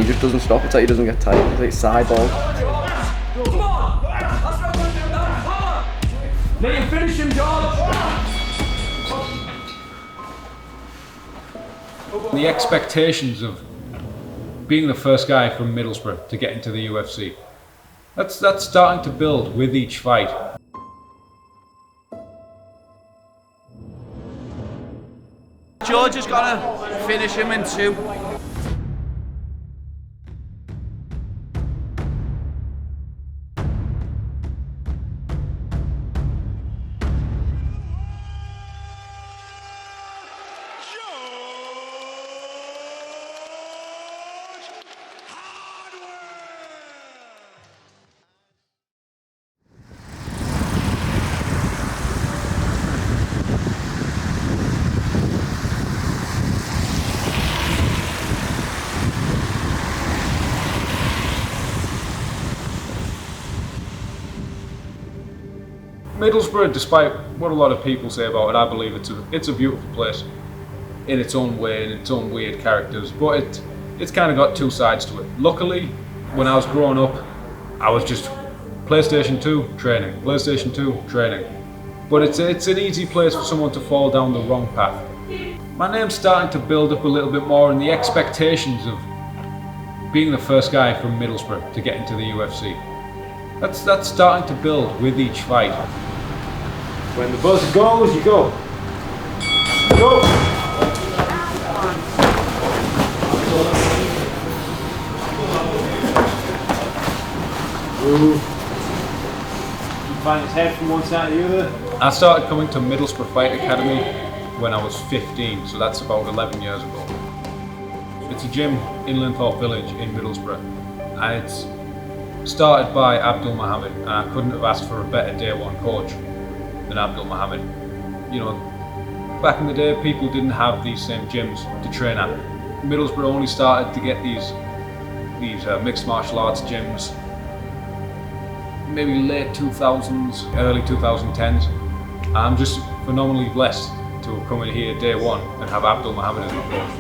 he just doesn't stop. It's like he doesn't get tired. He's like sideball. Come on! That's not going to do that! Come on! Let you finish him, George! The expectations of being the first guy from Middlesbrough to get into the UFC, that's starting to build with each fight. George is gonna finish him in 2. Middlesbrough, despite what a lot of people say about it, I believe it's a beautiful place in its own way, in its own weird characters, but it's kind of got two sides to it. Luckily, when I was growing up, I was just PlayStation 2 training, PlayStation 2 training. But it's an easy place for someone to fall down the wrong path. My name's starting to build up a little bit more, and the expectations of being the first guy from Middlesbrough to get into the UFC, that's starting to build with each fight. When the buzz goes, you go. Go! Ooh. You find his head from one side to the other. I started coming to Middlesbrough Fight Academy when I was 15, so that's about 11 years ago. It's a gym in Linthorpe Village in Middlesbrough, and it's started by Abdul Mohammed, and I couldn't have asked for a better day one coach than Abdul Mohammed. You know, back in the day, people didn't have these same gyms to train at. Middlesbrough only started to get these mixed martial arts gyms maybe late 2000s, early 2010s. I'm just phenomenally blessed to have come in here day one and have Abdul Mohammed as my coach.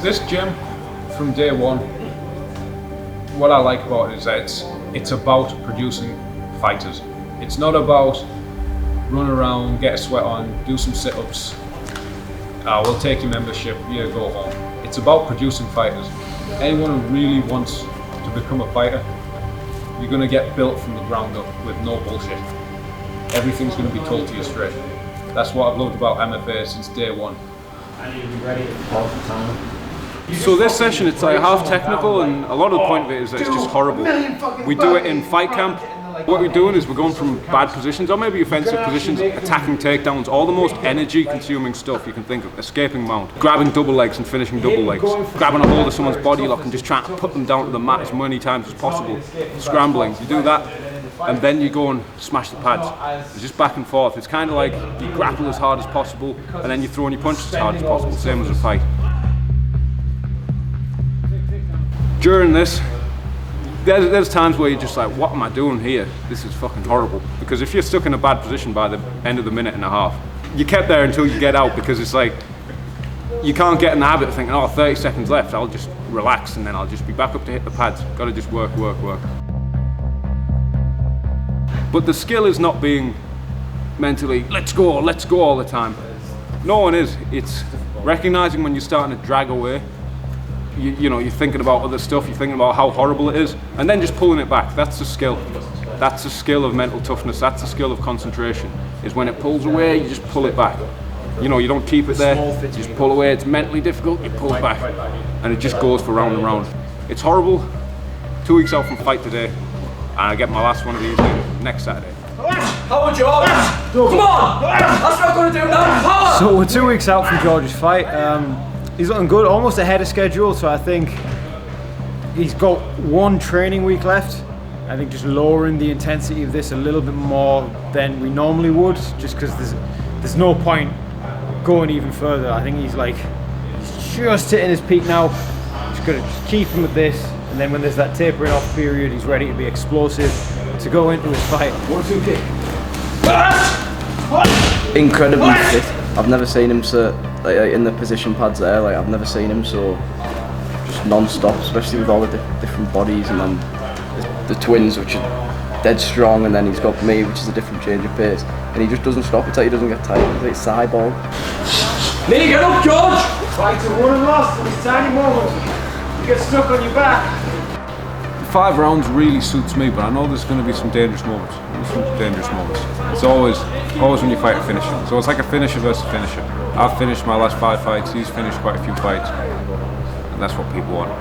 This gym, from day one, what I like about it is that it's about producing fighters. It's not about run around, get a sweat on, do some sit-ups, we'll take your membership, yeah, go home. It's about producing fighters. Anyone who really wants to become a fighter, you're going to get built from the ground up with no bullshit. Everything's going to be told to you straight. That's what I've loved about MFA since day one. And you'll be ready all the time. So this session, it's like half technical, and a lot of the point of it is that it's just horrible. We do it in fight camp. What we're doing is we're going from bad positions, or maybe offensive positions, attacking takedowns, all the most energy consuming stuff you can think of. Escaping mount, grabbing double legs and finishing double legs, grabbing a hold of someone's body lock and just trying to put them down to the mat as many times as possible, scrambling. You do that, and then you go and smash the pads. It's just back and forth. It's kind of like you grapple as hard as possible, and then you throw in your punches as hard as possible, same as a fight. During this, there's times where you're just like, what am I doing here? This is fucking horrible. Because if you're stuck in a bad position by the end of the minute and a half, you kept there until you get out, because it's like, you can't get in the habit of thinking, oh, 30 seconds left, I'll just relax and then I'll just be back up to hit the pads. Gotta just work, work, work. But the skill is not being mentally, let's go all the time. No one is. It's recognizing when you're starting to drag away. You know, you're thinking about other stuff, you're thinking about how horrible it is, and then just pulling it back. That's the skill. That's the skill of mental toughness. That's the skill of concentration. Is when it pulls away, you just pull it back. You know, you don't keep it there, you just pull away. It's mentally difficult, you pull it back. And it just goes for round and round. It's horrible. 2 weeks out from fight today, and I get my last one of these next Saturday. Power, George! Come on! That's not going to do that! Power! So we're 2 weeks out from George's fight. He's looking good, almost ahead of schedule, so I think he's got one training week left. I think just lowering the intensity of this a little bit more than we normally would, just because there's no point going even further. I think he's just hitting his peak now. Just got to keep him with this, and then when there's that tapering off period, he's ready to be explosive to go into his fight. 1-2 kick. incredibly fit. I've never seen him so like in the position pads there. Like I've never seen him so just non-stop, especially with all the different bodies, and then the twins, which are dead strong, and then he's got me, which is a different change of pace, and he just doesn't stop. It's like he doesn't get tired. It's like sideball. Lee, get up, George! Fights are won and lost in these tiny moments. You get stuck on your back. 5 rounds really suits me, but I know there's going to be some dangerous moments. It's always when you fight a finisher. So it's like a finisher versus finisher. I've finished my last 5 fights. He's finished quite a few fights, and that's what people want.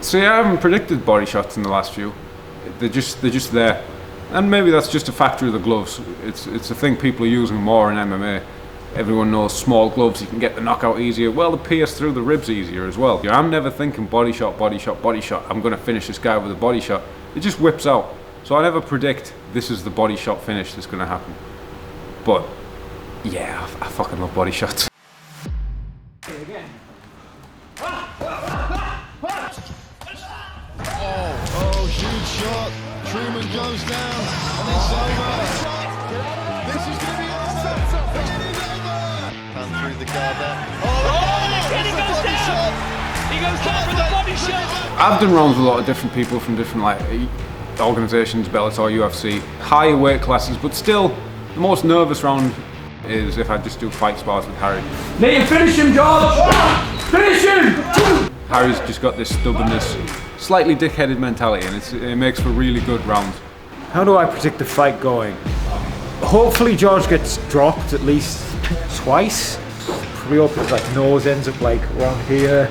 See, I haven't predicted body shots in the last few. They're just there. And maybe that's just a factor of the gloves. It's a thing people are using more in MMA. Everyone knows small gloves, you can get the knockout easier. Well, the pierce through the ribs easier as well. I'm never thinking body shot, body shot, body shot. I'm going to finish this guy with a body shot. It just whips out. So I never predict this is the body shot finish that's going to happen. But yeah, I fucking love body shots. Oh, huge shot. Truman goes down, and it's over. This is going to be over. It is over. Pan through the guard there. And he goes down! He goes down for the body shot! I've done rounds with a lot of different people from different organisations, Bellator, UFC, higher weight classes, but still, the most nervous round is if I just do fight spars with Harry. Lee, finish him, George! Finish him! Harry's just got this stubbornness, slightly dick-headed mentality, and it makes for really good rounds. How do I predict the fight going? Hopefully George gets dropped at least twice. Probably hope his like nose ends up like around here.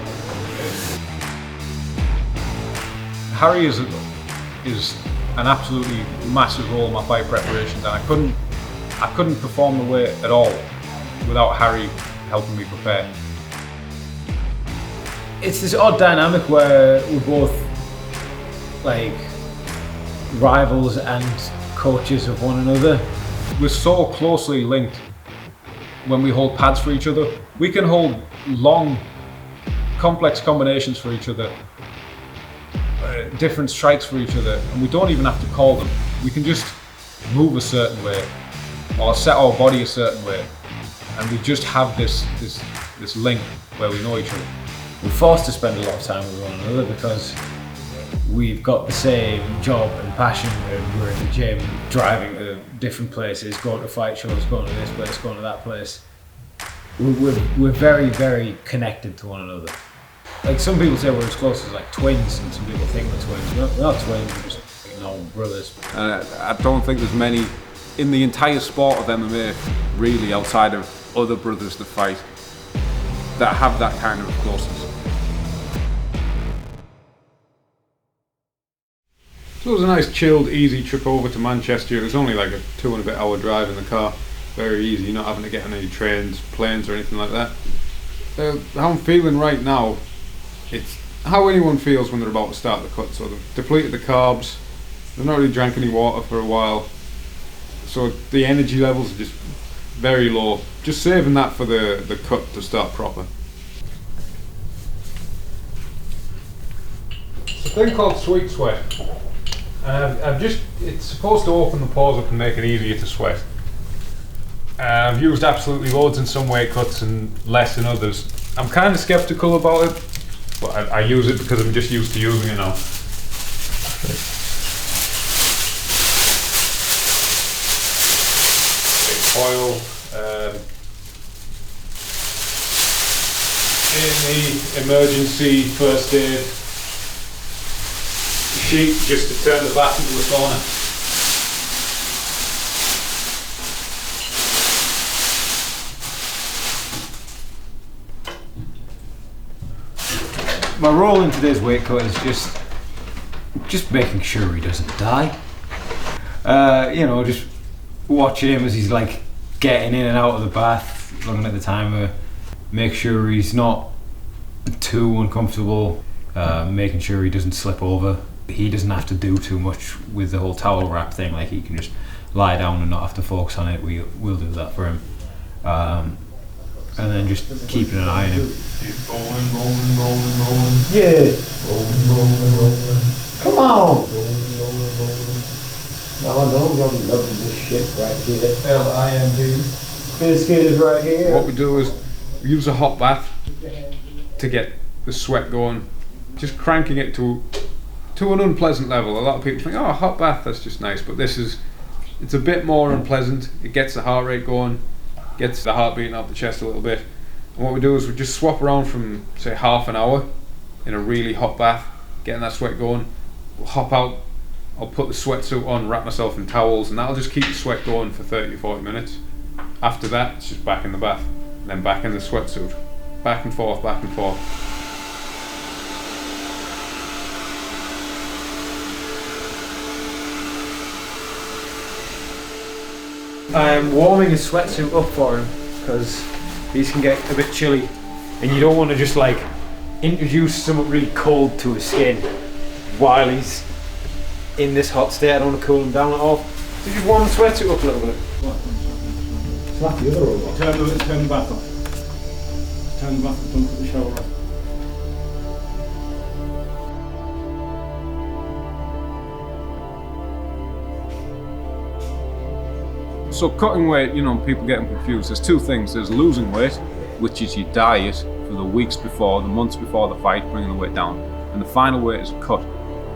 Harry is an absolutely massive role in my fight preparations, and I couldn't perform the way at all without Harry helping me prepare. It's this odd dynamic where we're both like rivals and coaches of one another. We're so closely linked when we hold pads for each other. We can hold long, complex combinations for each other, different strikes for each other, and we don't even have to call them. We can just move a certain way or set our body a certain way, and we just have this link where we know each other. We're forced to spend a lot of time with one another because we've got the same job and passion, and we're in the gym, driving to different places, going to fight shows, going to this place, going to that place. We're very, very connected to one another. Like some people say we're as close as like twins, and some people think we're twins. We're not twins, we're just normal brothers. I don't think there's many in the entire sport of MMA, really, outside of other brothers that fight, that have that kind of closeness. So it was a nice chilled, easy trip over to Manchester. It was only like a 2 and a bit hour drive in the car. Very easy, not having to get on any trains, planes or anything like that. How I'm feeling right now, it's how anyone feels when they're about to start the cut. So they've depleted the carbs, they've not really drank any water for a while. So the energy levels are just very low. Just saving that for the cut to start proper. It's a thing called sweet sweat. It's supposed to open the pores up and make it easier to sweat. I've used absolutely loads in some weight cuts and less in others. I'm kind of skeptical about it, but I use it because I'm just used to using it now. Oil in the emergency first aid sheet just to turn the bath into a sauna. My role in today's weight cut is just making sure he doesn't die. Just watching him as he's like getting in and out of the bath, looking at the timer, make sure he's not too uncomfortable, making sure he doesn't slip over. He doesn't have to do too much with the whole towel wrap thing, like he can just lie down and not have to focus on it. We'll do that for him. and then just keeping an eye on him. Yeah. Come on. Now I know I'm loving this shit right here. L-I-M-D. Biscuit is right here. What we do is we use a hot bath to get the sweat going, just cranking it to an unpleasant level. A lot of people think, oh, a hot bath, that's just nice, but it's a bit more unpleasant. It gets the heart rate going, gets the heart beating out the chest a little bit. And what we do is we just swap around from, say, half an hour in a really hot bath, getting that sweat going. We'll hop out, I'll put the sweatsuit on, wrap myself in towels, and that'll just keep the sweat going for 30 to 40 minutes. After that, it's just back in the bath, and then back in the sweatsuit. Back and forth, back and forth. I'm warming his sweatsuit up for him because these can get a bit chilly, and you don't want to just like introduce something really cold to his skin while he's in this hot state. I don't want to cool him down at all. So just warm the sweatsuit up a little bit. Slap the other one. Turn the bath off. Turn the bath off, don't put the shower off. So cutting weight, you know, people getting confused. There's two things. There's losing weight, which is your diet for the weeks before, the months before the fight, bringing the weight down. And the final weight is a cut.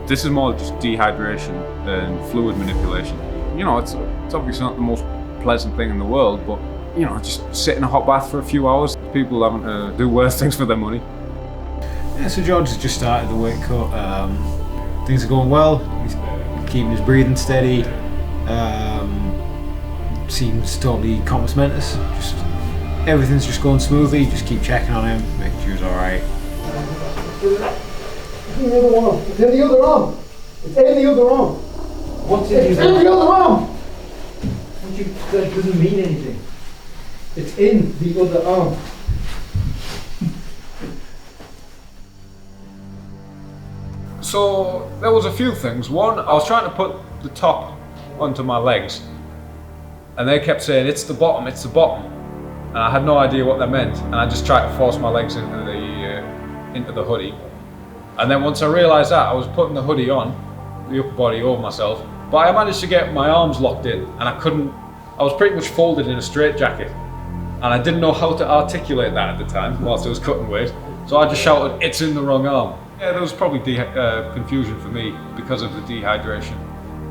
This is more just dehydration and fluid manipulation. You know, it's obviously not the most pleasant thing in the world, but you know, just sit in a hot bath for a few hours. People having to do worse things for their money. Yeah, so George has just started the weight cut. Things are going well. He's keeping his breathing steady. Seems totally compass mentis. Just everything's just going smoothly. Just keep checking on him, making sure he's all right. It's in the other arm. It's in the other arm. It's in the other arm. What's It's in the other arm. That doesn't mean anything. It's in the other arm. So there was a few things. One, I was trying to put the top onto my legs, and they kept saying, it's the bottom, it's the bottom. And I had no idea what that meant, and I just tried to force my legs into the hoodie. And then once I realised that, I was putting the hoodie on, the upper body over myself, but I managed to get my arms locked in, and I was pretty much folded in a straight jacket. And I didn't know how to articulate that at the time, whilst I was cutting weight. So I just shouted, it's in the wrong arm. Yeah, there was probably confusion for me because of the dehydration.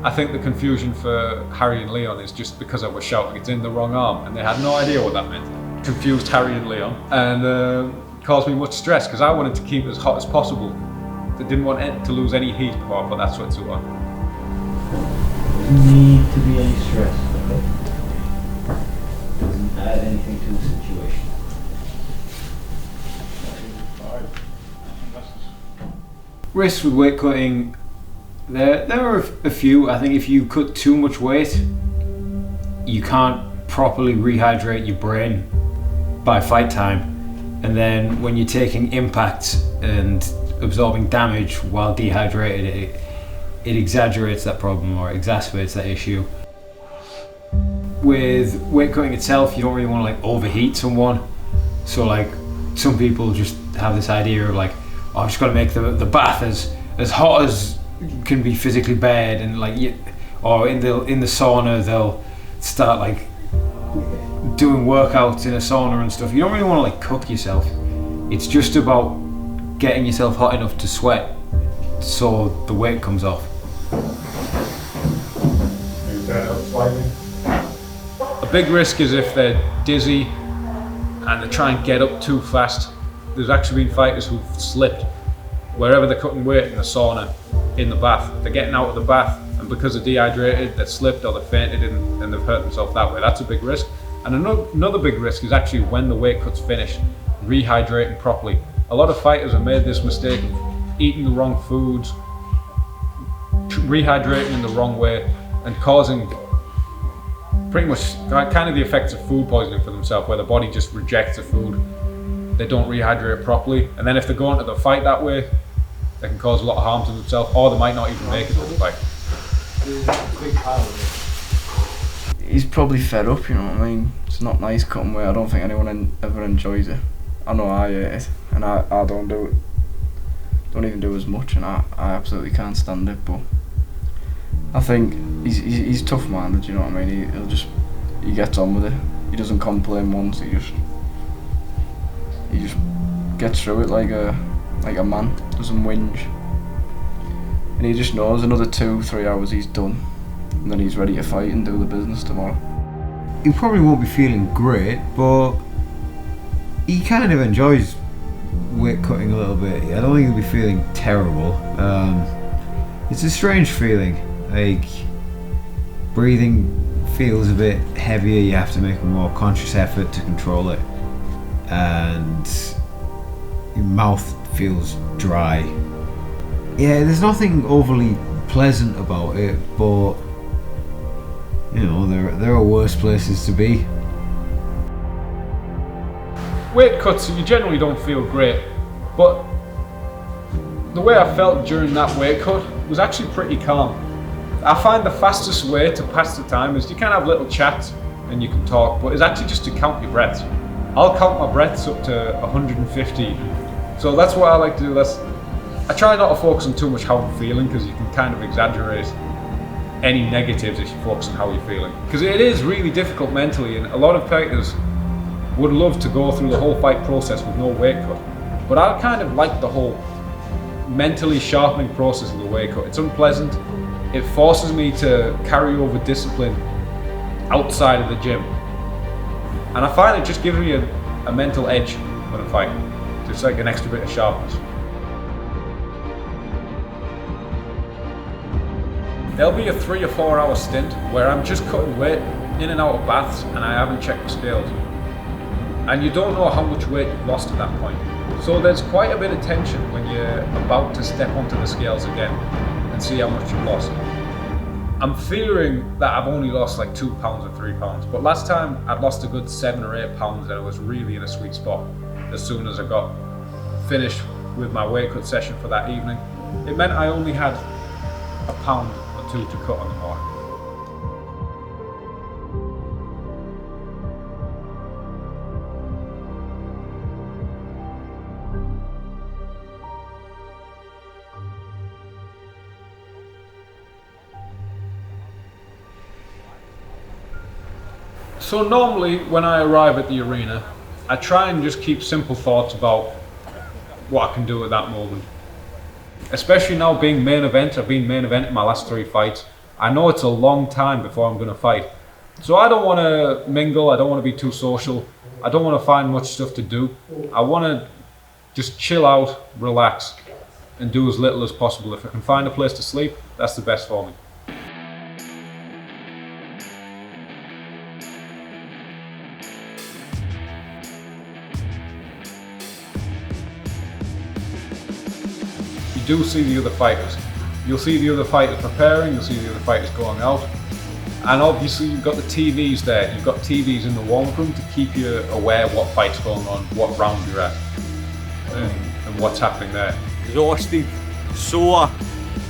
I think the confusion for Harry and Leon is just because I was shouting it's in the wrong arm, and they had no idea what that meant. Confused Harry and Leon, and caused me much stress because I wanted to keep it as hot as possible. I didn't want to lose any heat before I put that sweatsuit on. Doesn't need to be any stress, okay? Doesn't add anything to the situation. Risks with weight cutting, there are a few. I think if you cut too much weight, you can't properly rehydrate your brain by fight time, and then when you're taking impact and absorbing damage while dehydrated, it exaggerates that problem or exacerbates that issue. With weight cutting itself, you don't really want to like overheat someone. So like some people just have this idea of like, oh, I've just got to make the bath as hot as can be physically bared, and like, or in the sauna they'll start like doing workouts in a sauna and stuff. You don't really want to like cook yourself. It's just about getting yourself hot enough to sweat so the weight comes off. A big risk is if they're dizzy and they try and get up too fast. There's actually been fighters who've slipped wherever they're cutting weight, in the sauna, in the bath. They're getting out of the bath, and because they're dehydrated, they've slipped or they've fainted and they've hurt themselves that way. That's a big risk. And another big risk is actually when the weight cut's finished, rehydrating properly. A lot of fighters have made this mistake of eating the wrong foods, rehydrating in the wrong way, and causing pretty much kind of the effects of food poisoning for themselves, where the body just rejects the food. They don't rehydrate properly, and then if they're going to the fight that way, they can cause a lot of harm to themselves, or they might not even make it to the fight. he's probably fed up, you know what I mean? It's not nice cutting weight. I don't think anyone ever enjoys it. I know I hate it, and I don't do it. Don't even do as much, and I absolutely can't stand it. But I think he's tough-minded, you know what I mean? He gets on with it. He doesn't complain once. He just gets through it like a man. Doesn't whinge, and he just knows another 2-3 hours he's done, and then he's ready to fight and do the business tomorrow. He probably won't be feeling great, but he kind of enjoys weight cutting a little bit. I don't think he'll be feeling terrible. It's a strange feeling. Like, breathing feels a bit heavier. You have to make a more conscious effort to control it, and your mouth feels dry. Yeah, there's nothing overly pleasant about it, but you know, there are worse places to be. Weight cuts, you generally don't feel great, but the way I felt during that weight cut was actually pretty calm. I find the fastest way to pass the time is you can have little chats and you can talk, but it's actually just to count your breaths. I'll count my breaths up to 150. So that's what I like to do. I try not to focus on too much how I'm feeling, because you can kind of exaggerate any negatives if you focus on how you're feeling. Because it is really difficult mentally, and a lot of fighters would love to go through the whole fight process with no weight cut. But I kind of like the whole mentally sharpening process of the weight cut. It's unpleasant. It forces me to carry over discipline outside of the gym. And I find it just gives me a mental edge when I'm fighting. Just like an extra bit of sharpness. There'll be a 3 or 4 hour stint where I'm just cutting weight in and out of baths and I haven't checked the scales. And you don't know how much weight you've lost at that point. So there's quite a bit of tension when you're about to step onto the scales again and see how much you've lost. I'm fearing that I've only lost like 2 pounds or 3 pounds, but last time I'd lost a good 7 or 8 pounds and I was really in a sweet spot. As soon as I got finished with my weight cut session for that evening, it meant I only had a pound or 2 to cut on the morning. So normally when I arrive at the arena, I try and just keep simple thoughts about what I can do at that moment. Especially now being main event, I've been main event in my last 3 fights. I know it's a long time before I'm going to fight. So I don't want to mingle, I don't want to be too social, I don't want to find much stuff to do. I want to just chill out, relax, and do as little as possible. If I can find a place to sleep, that's the best for me. You do see the other fighters. You'll see the other fighters preparing, you'll see the other fighters going out. And obviously you've got the TVs there. You've got TVs in the warm-up room to keep you aware what fight's going on, what round you're at, and what's happening there. Exhausted, sore,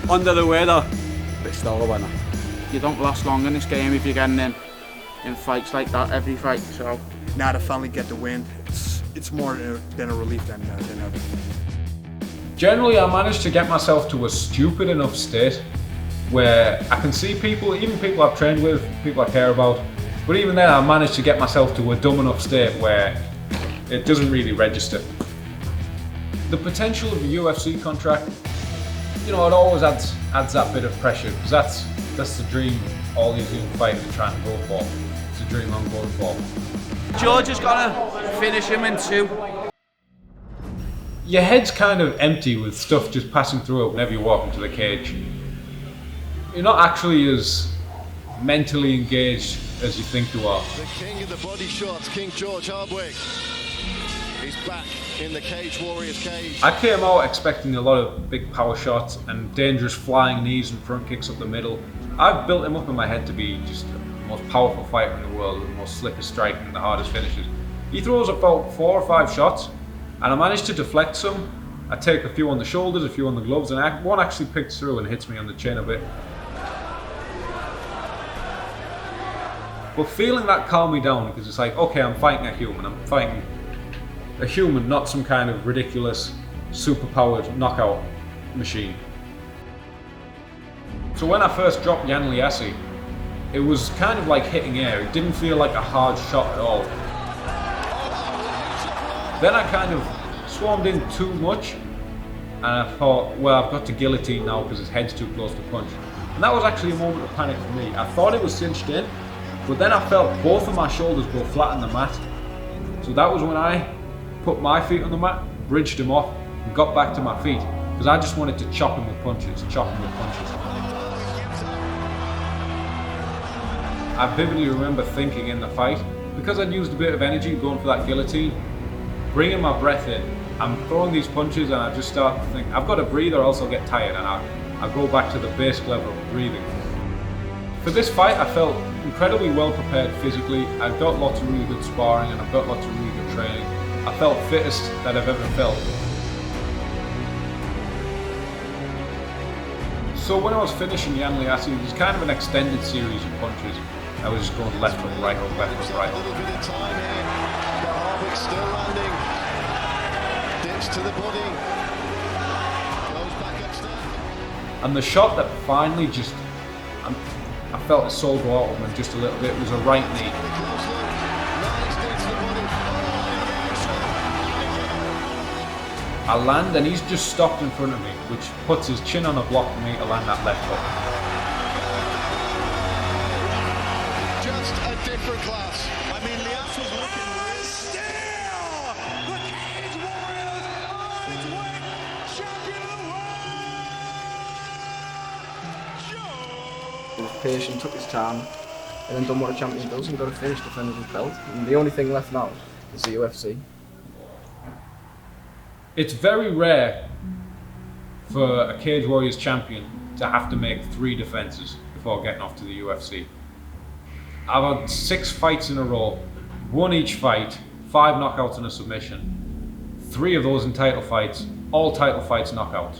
under the weather, but still a winner. You don't last long in this game if you're getting in fights like that every fight. So now to finally get the win, it's more than a relief than ever. Generally, I managed to get myself to a stupid enough state where I can see people, even people I've trained with, people I care about, but even then I managed to get myself to a dumb enough state where it doesn't really register. The potential of a UFC contract, you know, it always adds that bit of pressure, because that's the dream all these young fighters are trying to go for. It's a dream I'm going for. George is gonna finish him in 2. Your head's kind of empty with stuff just passing through it whenever you walk into the cage. You're not actually as mentally engaged as you think you are. The king of the body shots, King George Hardwick. He's back in the Cage Warriors cage. I came out expecting a lot of big power shots and dangerous flying knees and front kicks up the middle. I've built him up in my head to be just the most powerful fighter in the world, the most slickest striking and the hardest finishes. He throws about 4 or 5 shots, and I managed to deflect some. I take a few on the shoulders, a few on the gloves, and one actually picks through and hits me on the chin a bit. But feeling that calmed me down, because it's like, okay, I'm fighting a human. I'm fighting a human, not some kind of ridiculous, super-powered knockout machine. So when I first dropped Yann Liasse, it was kind of like hitting air. It didn't feel like a hard shot at all. Then I kind of swarmed in too much, and I thought, well, I've got to guillotine now because his head's too close to punch. And that was actually a moment of panic for me. I thought it was cinched in, but then I felt both of my shoulders go flat on the mat. So that was when I put my feet on the mat, bridged him off, and got back to my feet, because I just wanted to chop him with punches, I vividly remember thinking in the fight, because I'd used a bit of energy going for that guillotine, bringing my breath in, I'm throwing these punches and I just start to think, I've got to breathe or else I'll get tired, and I go back to the basic level of breathing. For this fight, I felt incredibly well prepared physically. I've got lots of really good sparring and I've got lots of really good training. I felt fittest that I've ever felt. So when I was finishing Yann Liasse, it was kind of an extended series of punches. I was just going left hook, right hook, left hook, right hook. A little bit of time here. Hardwick still landing. Dips to the body. Goes back upstairs. And the shot that finally just, I felt his soul go out of him just a little bit, was a right knee. I land and he's just stopped in front of me, which puts his chin on a block for me to land that left hook. Just a different class. I mean, Liasse was looking still. The Cage Warriors on its way. Champion of the world. He was patient, took his time, and then done what a champion does and got a finish defending his belt. And the only thing left now is the UFC. It's very rare for a Cage Warriors champion to have to make 3 defenses before getting off to the UFC. I've had 6 fights in a row, won each fight, 5 knockouts and a submission. 3 of those in title fights, all title fights knockouts.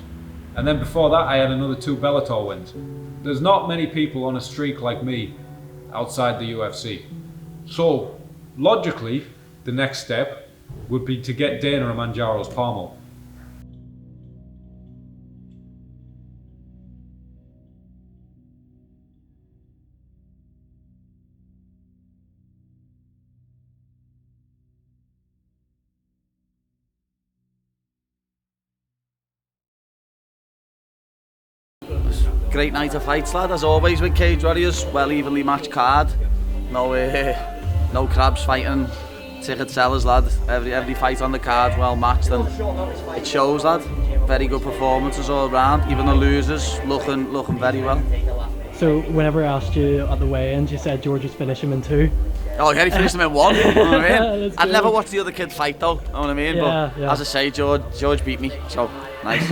And then before that I had another 2 Bellator wins. There's not many people on a streak like me outside the UFC. So logically, the next step would be to get Dana a Manjaro's pommel. Great night of fights, lad, as always with Cage Warriors. Well evenly matched card. No crabs fighting ticket sellers, lad. Every fight on the card well matched, and it shows, lad. Very good performances all round. Even the losers looking very well. So whenever I asked you at the weigh-ins, you said George was finishing him in 2. Oh yeah, he finished him in 1. You know what I mean? I'd never watched the other kid fight though. You know what I mean? Yeah, but as I say, George beat me. So nice.